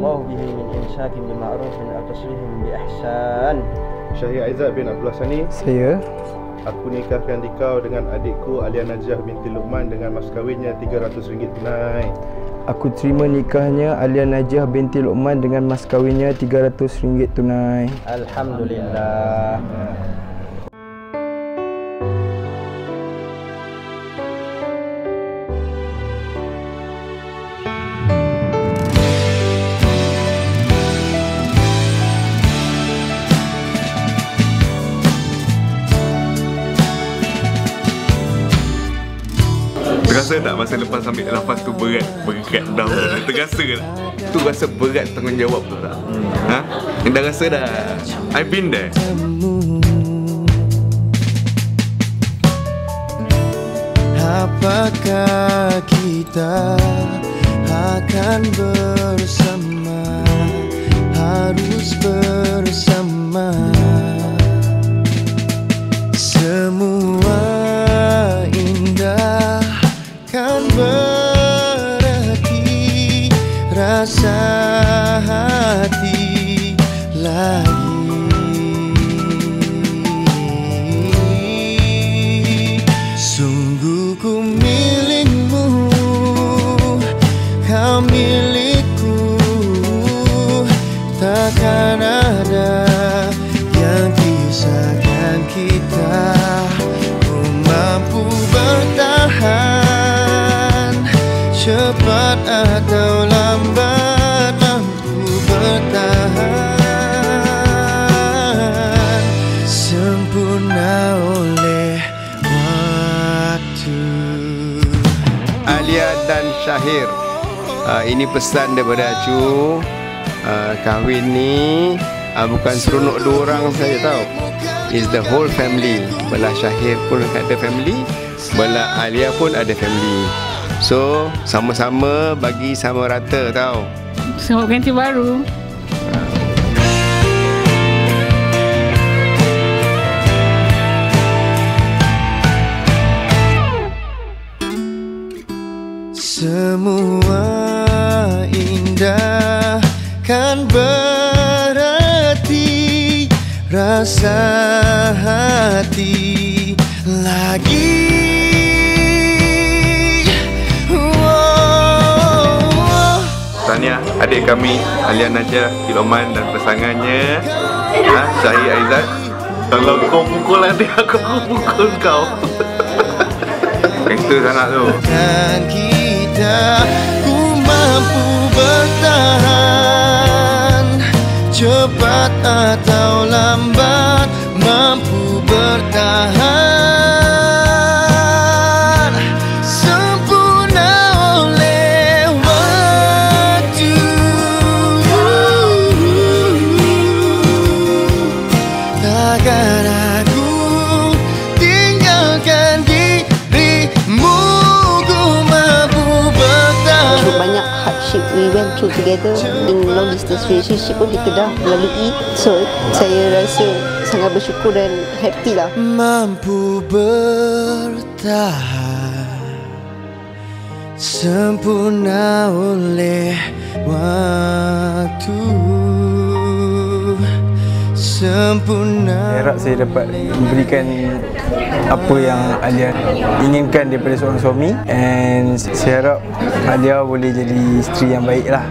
Allah bihi min imsakin bi ma'rufin aw tasrihim bi ihsan. Syahir Aizat bin Abdullah Sani. Saya. Aku nikahkan dikau dengan adikku Alia Najah binti Luqman dengan mas kahwinnya RM300 tunai. Aku terima nikahnya Alia Najah binti Luqman dengan mas kahwinnya RM300 tunai. Alhamdulillah. Terasa tak masa lepas ambil nafas tu berat dah? Terasa tak? Tu rasa berat tanggungjawab tu tak? Ha? Dah rasa dah. I've been there. Apakah kita akan bersama? Harus bersama. Semua indah kan berarti rasa hati lagi. Sungguh ku milikmu, kau milikku. Takkan ada yang pisahkan kita. Ku mampu bertahan, cepat atau lambat mampu bertahan, sempurna oleh waktu. Alia dan Syahir, ini pesan daripada Acu. Kahwin ni bukan seronok dua orang saja tau. It's the whole family. Belah Syahir pun ada family, belah Alia pun ada family. So sama-sama bagi sama rata tau. Sambut ganti baru. Semua indah kan berarti rasa hati lagi. Tahniah adik kami Alia Najah binti Luqman dan pasangannya Syahir Aizat. Kalau kau pukul adik aku pukul kau. Gangster sangat tu. Dan kita ku mampu bertahan, cepat atau lambat mampu bertahan, sempurna oleh waktu. Takkan aku tinggalkan dirimu, ku mampu bertahan. Banyak hardship we went through together in long distance relationship pun kita dah lalui. So saya rasa sangat bersyukur dan happy lah. Mampu bertahan, sempurna oleh waktu. Sempurna. Saya harap saya dapat memberikan apa yang Alia inginkan daripada seorang suami, and saya harap Alia boleh jadi isteri yang baik lah.